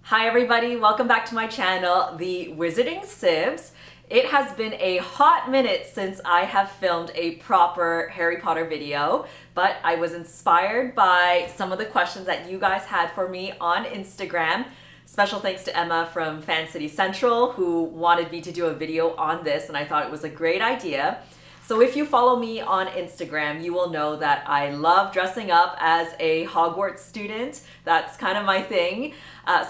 Hi everybody, welcome back to my channel, The Wizarding Sibs. It has been a hot minute since I have filmed a proper Harry Potter video, but I was inspired by some of the questions that you guys had for me on Instagram. Special thanks to Emma from Fan City Central who wanted me to do a video on this, and I thought it was a great idea. So if you follow me on Instagram, you will know that I love dressing up as a Hogwarts student. That's kind of my thing.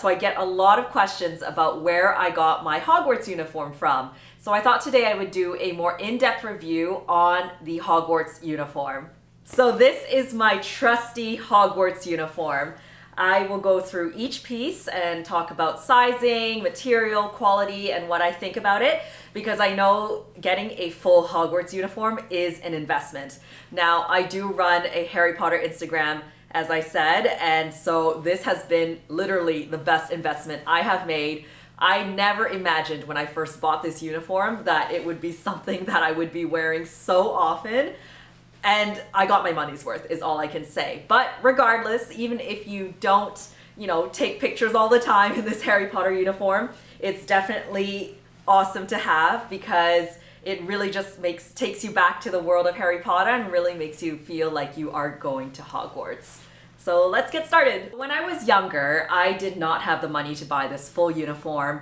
So I get a lot of questions about where I got my Hogwarts uniform from. So I thought today I would do a more in-depth review on the Hogwarts uniform. So this is my trusty Hogwarts uniform. I will go through each piece and talk about sizing, material, quality, and what I think about it, because I know getting a full Hogwarts uniform is an investment. Now, I do run a Harry Potter Instagram, as I said, and so this has been literally the best investment I have made. I never imagined when I first bought this uniform that it would be something that I would be wearing so often. And I got my money's worth is all I can say. But regardless, even if you don't, take pictures all the time in this Harry Potter uniform, it's definitely awesome to have because it really just takes you back to the world of Harry Potter and really makes you feel like you are going to Hogwarts. So let's get started. When I was younger, I did not have the money to buy this full uniform.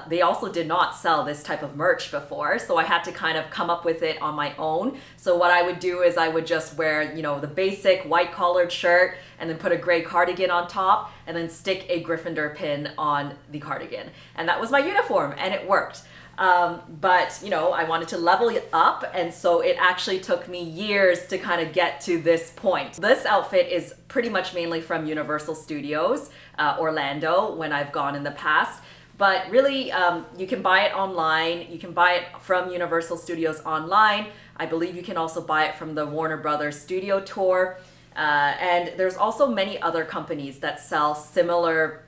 They also did not sell this type of merch before, so I had to kind of come up with it on my own. So what I would do is I would just wear, the basic white collared shirt and then put a gray cardigan on top and then stick a Gryffindor pin on the cardigan. And that was my uniform and it worked. But I wanted to level it up, and so it actually took me years to kind of get to this point. This outfit is pretty much mainly from Universal Studios, Orlando, when I've gone in the past. But really, you can buy it online. You can buy it from Universal Studios online. I believe you can also buy it from the Warner Brothers Studio Tour. And there's also many other companies that sell similar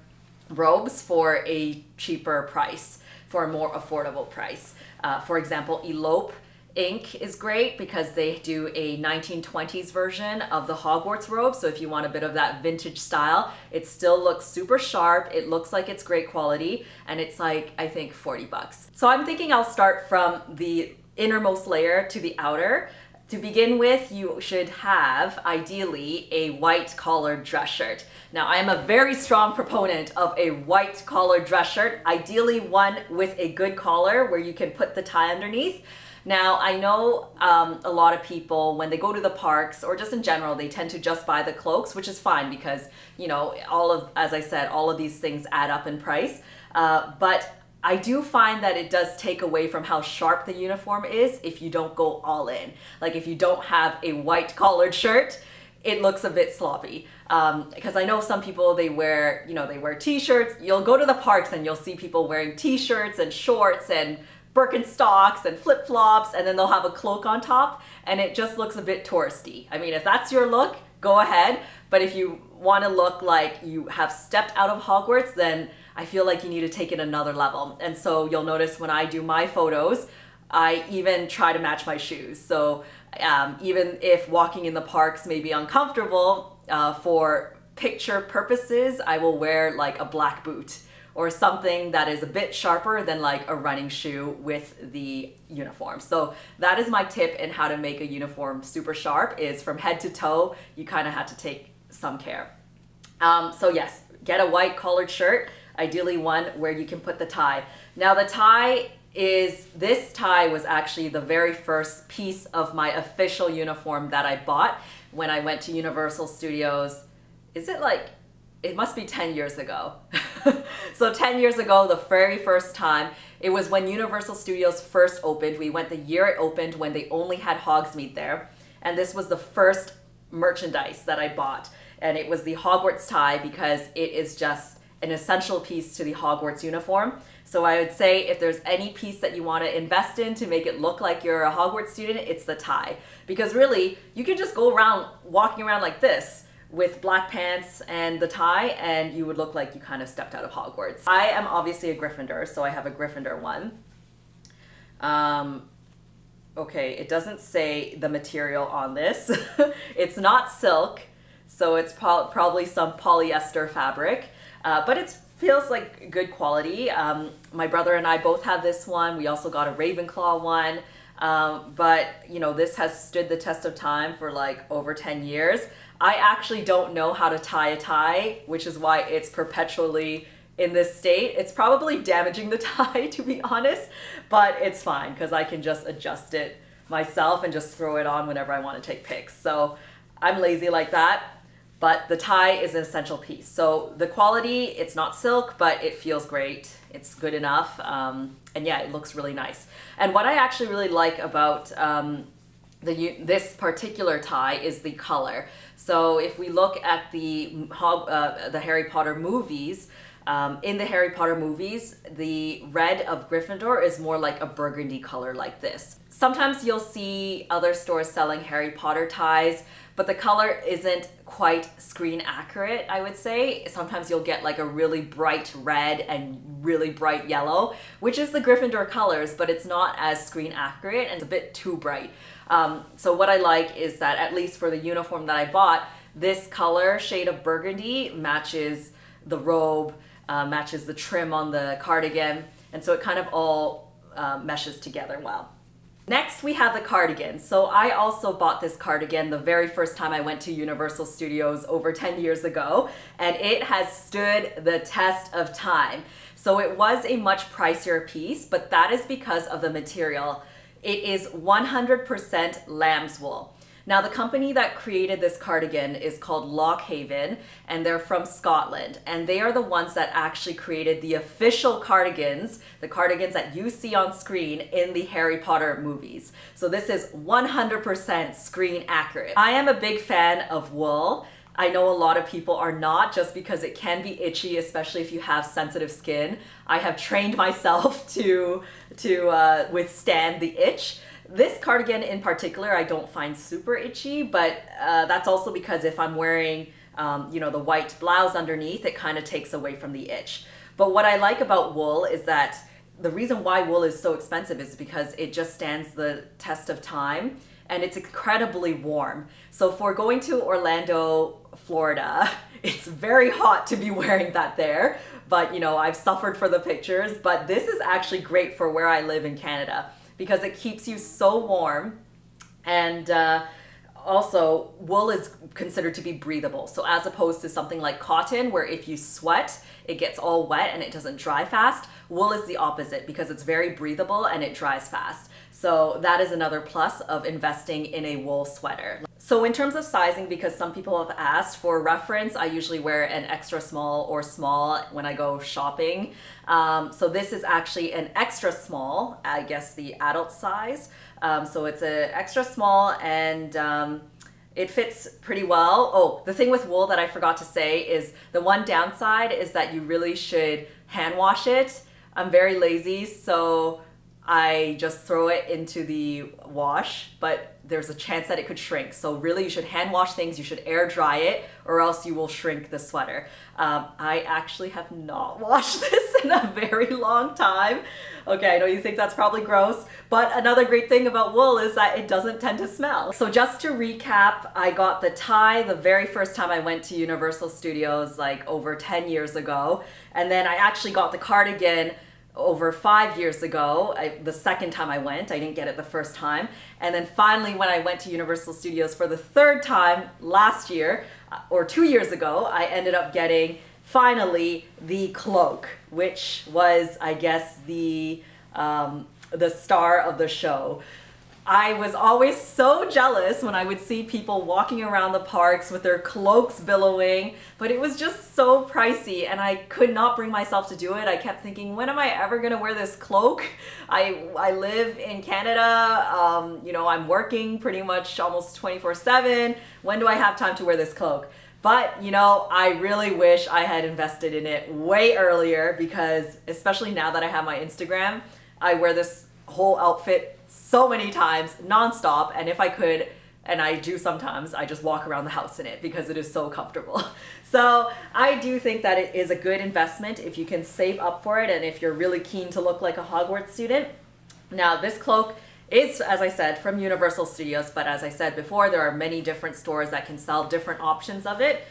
robes for a cheaper price, for a more affordable price. For example, Elope Inc. is great because they do a 1920s version of the Hogwarts robe. So if you want a bit of that vintage style, it still looks super sharp. It looks like it's great quality, and it's like, I think, 40 bucks. So I'm thinking I'll start from the innermost layer to the outer. To begin with, you should have, ideally, a white collared dress shirt. Now, I am a very strong proponent of a white collared dress shirt, ideally one with a good collar where you can put the tie underneath. Now, I know a lot of people, when they go to the parks, or just in general, they tend to just buy the cloaks, which is fine because, as I said, all of these things add up in price. But I do find that it does take away from how sharp the uniform is if you don't go all in. Like if you don't have a white collared shirt, it looks a bit sloppy. Because I know some people, they wear t-shirts. You'll go to the parks and you'll see people wearing t-shirts and shorts and Birkenstocks and flip-flops, and then they'll have a cloak on top, and it just looks a bit touristy. I mean, if that's your look, go ahead. But if you want to look like you have stepped out of Hogwarts, then I feel like you need to take it another level. And so you'll notice when I do my photos, I even try to match my shoes. So even if walking in the parks may be uncomfortable, for picture purposes, I will wear like a black boot or something that is a bit sharper than like a running shoe with the uniform. So that is my tip in how to make a uniform super sharp, is from head to toe, you kind of have to take some care. So yes, get a white collared shirt, ideally one where you can put the tie. Now the tie this tie was actually the very first piece of my official uniform that I bought when I went to Universal Studios. It must be 10 years ago. So 10 years ago, the very first time, it was when Universal Studios first opened. We went the year it opened when they only had Hogsmeade there. And this was the first merchandise that I bought. And it was the Hogwarts tie because it is just an essential piece to the Hogwarts uniform. So I would say if there's any piece that you want to invest in to make it look like you're a Hogwarts student, it's the tie. Because really, you can just go around walking around like this with black pants and the tie, and you would look like you kind of stepped out of Hogwarts. I am obviously a Gryffindor, so I have a Gryffindor one. Okay, it doesn't say the material on this. It's not silk, so it's probably some polyester fabric, but it's feels like good quality. My brother and I both have this one. We also got a Ravenclaw one. But you know, this has stood the test of time for like over 10 years. I actually don't know how to tie a tie, which is why it's perpetually in this state. It's probably damaging the tie, to be honest, but it's fine because I can just adjust it myself and just throw it on whenever I want to take pics. So I'm lazy like that, but the tie is an essential piece. So the quality, it's not silk, but it feels great. It's good enough. And yeah, it looks really nice. And what I actually really like about this particular tie is the color. So if we look at the Harry Potter movies, in the Harry Potter movies, the red of Gryffindor is more like a burgundy color like this. Sometimes you'll see other stores selling Harry Potter ties, but the color isn't quite screen accurate, I would say. Sometimes you'll get like a really bright red and really bright yellow, which is the Gryffindor colors, but it's not as screen accurate and it's a bit too bright. So what I like is that, at least for the uniform that I bought, this color shade of burgundy matches the robe, matches the trim on the cardigan, and so it kind of all meshes together well. Next, we have the cardigan. So I also bought this cardigan the very first time I went to Universal Studios over 10 years ago, and it has stood the test of time. So it was a much pricier piece, but that is because of the material. It is 100% lamb's wool. Now, the company that created this cardigan is called Lockhaven, and they're from Scotland. And they are the ones that actually created the official cardigans, the cardigans that you see on screen in the Harry Potter movies. So this is 100% screen accurate. I am a big fan of wool. I know a lot of people are not, just because it can be itchy, especially if you have sensitive skin. I have trained myself to withstand the itch. This cardigan in particular, I don't find super itchy, but that's also because if I'm wearing, you know, the white blouse underneath, it kind of takes away from the itch. But what I like about wool is that the reason why wool is so expensive is because it just stands the test of time, and it's incredibly warm. So for going to Orlando, Florida, it's very hot to be wearing that there, but you know, I've suffered for the pictures. But this is actually great for where I live in Canada, because it keeps you so warm, and also wool is considered to be breathable. So as opposed to something like cotton, where if you sweat, it gets all wet and it doesn't dry fast, wool is the opposite because it's very breathable and it dries fast. So that is another plus of investing in a wool sweater. So in terms of sizing, because some people have asked for reference, I usually wear an extra small or small when I go shopping. So this is actually an extra small, I guess the adult size. So it's an extra small, and it fits pretty well. Oh, the thing with wool that I forgot to say is the one downside is that you really should hand wash it. I'm very lazy, so I just throw it into the wash, but there's a chance that it could shrink. So really you should hand wash things, you should air dry it, or else you will shrink the sweater. I actually have not washed this in a very long time. Okay, I know you think that's probably gross, but another great thing about wool is that it doesn't tend to smell. So just to recap, I got the tie the very first time I went to Universal Studios, like over 10 years ago. And then I actually got the cardigan over 5 years ago, the second time I went. I didn't get it the first time. And then finally, when I went to Universal Studios for the third time last year, or 2 years ago, I ended up getting finally the cloak, which was, I guess, the star of the show. I was always so jealous when I would see people walking around the parks with their cloaks billowing, but it was just so pricey and I could not bring myself to do it. I kept thinking, when am I ever gonna wear this cloak? I live in Canada, you know, I'm working pretty much almost 24/7. When do I have time to wear this cloak? But, you know, I really wish I had invested in it way earlier, because especially now that I have my Instagram, I wear this whole outfit so many times nonstop, and if I could, and I do sometimes, I just walk around the house in it because it is so comfortable. So I do think that it is a good investment if you can save up for it and if you're really keen to look like a Hogwarts student. Now this cloak is, as I said, from Universal Studios, but as I said before, there are many different stores that can sell different options of it.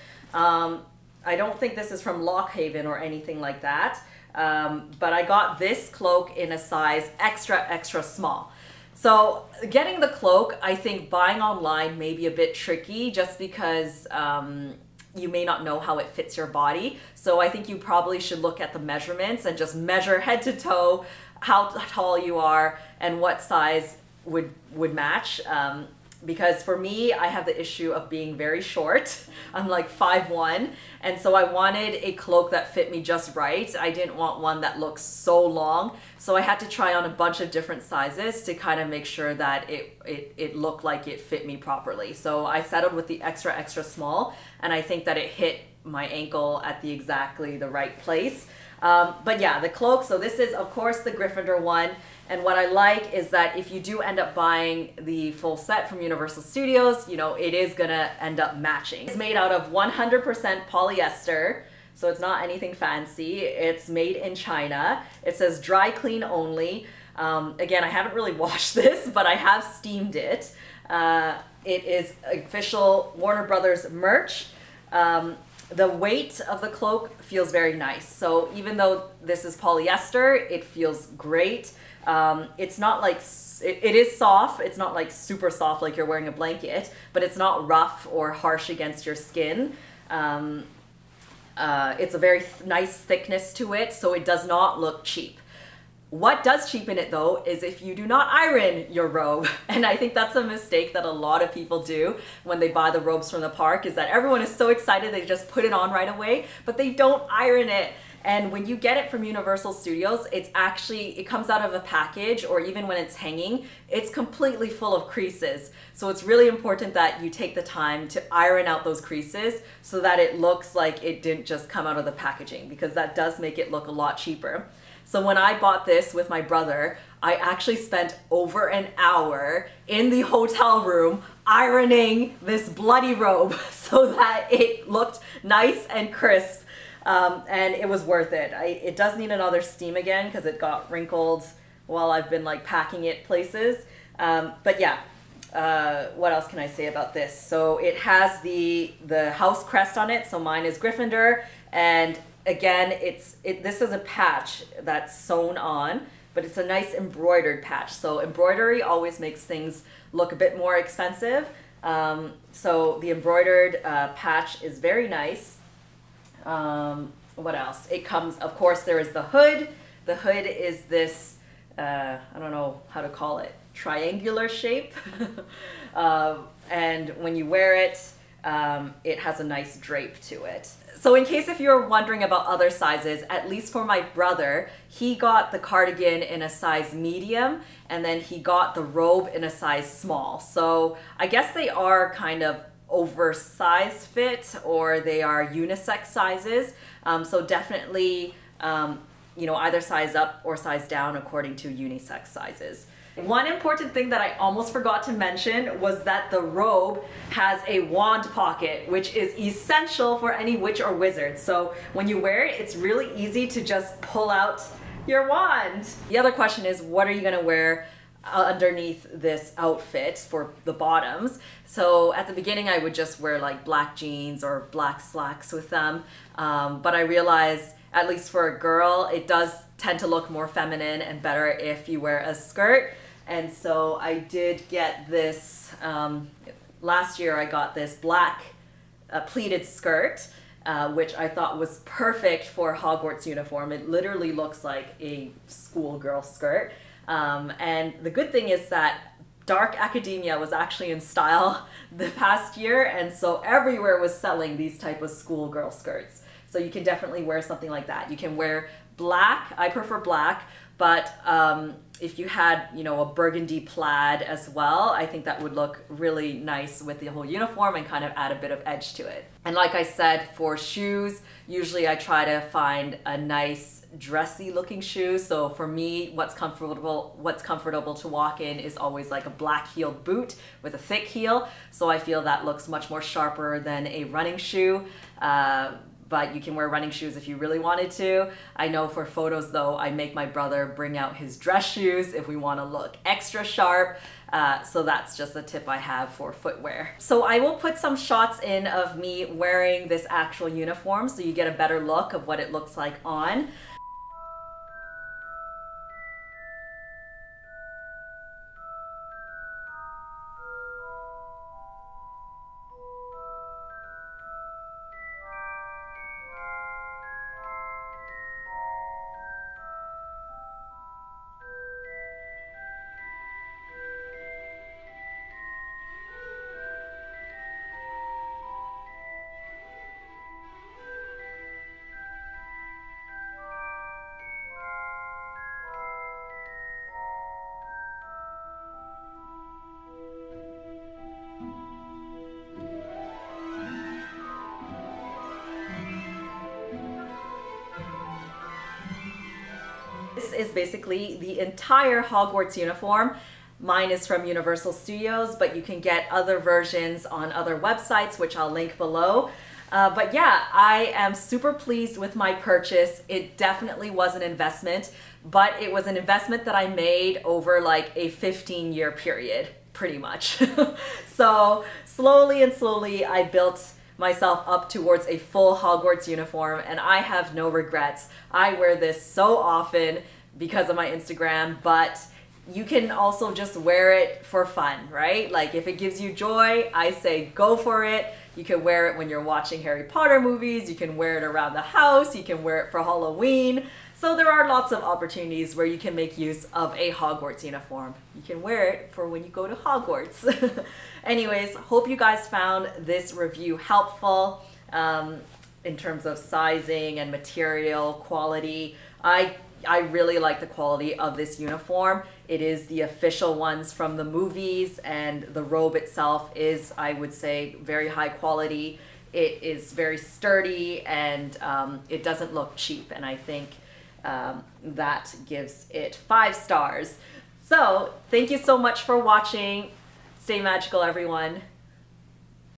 I don't think this is from Lockhaven or anything like that. But I got this cloak in a size extra, extra small. So getting the cloak, I think buying online may be a bit tricky just because you may not know how it fits your body. So I think you probably should look at the measurements and just measure head to toe how tall you are and what size would match. Because for me, I have the issue of being very short. I'm like 5'1", and so I wanted a cloak that fit me just right. I didn't want one that looks so long. So I had to try on a bunch of different sizes to kind of make sure that it looked like it fit me properly. So I settled with the extra, extra small, and I think that it hit my ankle at exactly the right place. But yeah, the cloak, so this is of course the Gryffindor one. And what I like is that if you do end up buying the full set from Universal Studios, you know, it is gonna end up matching. It's made out of 100% polyester, so it's not anything fancy. It's made in China. It says dry clean only. Again, I haven't really washed this, but I have steamed it. It is official Warner Brothers merch. The weight of the cloak feels very nice. So even though this is polyester, it feels great. It's not like, it is soft. It's not like super soft like you're wearing a blanket, but it's not rough or harsh against your skin. It's a very nice thickness to it, so it does not look cheap. What does cheapen it though is if you do not iron your robe. And I think that's a mistake that a lot of people do when they buy the robes from the park, is that everyone is so excited they just put it on right away, but they don't iron it. And when you get it from Universal Studios, it's actually, it comes out of a package, or even when it's hanging, it's completely full of creases. So it's really important that you take the time to iron out those creases so that it looks like it didn't just come out of the packaging, because that does make it look a lot cheaper. So when I bought this with my brother, I actually spent over an hour in the hotel room ironing this bloody robe so that it looked nice and crisp. And it was worth it. It does need another steam again because it got wrinkled while I've been like packing it places. But yeah, what else can I say about this? So it has the house crest on it. So mine is Gryffindor, and again, this is a patch that's sewn on, but it's a nice embroidered patch. So embroidery always makes things look a bit more expensive. So the embroidered patch is very nice. What else? It comes, of course, there is the hood. The hood is this, I don't know how to call it, triangular shape. And when you wear it, it has a nice drape to it. So in case if you're wondering about other sizes, at least for my brother, he got the cardigan in a size medium, and then he got the robe in a size small. So I guess they are kind of oversized fit, or they are unisex sizes. So definitely, you know, either size up or size down according to unisex sizes. One important thing that I almost forgot to mention was that the robe has a wand pocket, which is essential for any witch or wizard. So when you wear it, it's really easy to just pull out your wand. The other question is, what are you gonna wear underneath this outfit for the bottoms? So at the beginning I would just wear like black jeans or black slacks with them, but I realized, at least for a girl, it does tend to look more feminine and better if you wear a skirt. And so I did get this, last year I got this black pleated skirt, which I thought was perfect for Hogwarts Uniform. It literally looks like a schoolgirl skirt. And the good thing is that dark academia was actually in style the past year, and so everywhere was selling these type of schoolgirl skirts. So you can definitely wear something like that. You can wear black. I prefer black, but if you had, you know, a burgundy plaid as well, I think that would look really nice with the whole uniform and kind of add a bit of edge to it. And like I said, for shoes, usually I try to find a nice dressy looking shoe. So for me, what's comfortable to walk in is always like a black heeled boot with a thick heel. So I feel that looks much more sharper than a running shoe. but you can wear running shoes if you really wanted to. I know for photos though, I make my brother bring out his dress shoes if we want to look extra sharp. So that's just a tip I have for footwear. So I will put some shots in of me wearing this actual uniform so you get a better look of what it looks like on. This is basically the entire Hogwarts uniform. Mine is from Universal Studios, but you can get other versions on other websites, which I'll link below. But yeah, I am super pleased with my purchase. It definitely was an investment, but it was an investment that I made over like a 15-year period, pretty much. So slowly and slowly, I built myself up towards a full Hogwarts uniform, and I have no regrets. I wear this so often because of my Instagram, but you can also just wear it for fun, right? Like if it gives you joy, I say go for it. You can wear it when you're watching Harry Potter movies, you can wear it around the house, you can wear it for Halloween. So there are lots of opportunities where you can make use of a Hogwarts uniform. You can wear it for when you go to Hogwarts. Anyways, hope you guys found this review helpful in terms of sizing and material quality. I really like the quality of this uniform. It is the official ones from the movies, and the robe itself is, I would say, very high quality. It is very sturdy, and it doesn't look cheap, and I think that gives it 5 stars. So thank you so much for watching. Stay magical, everyone.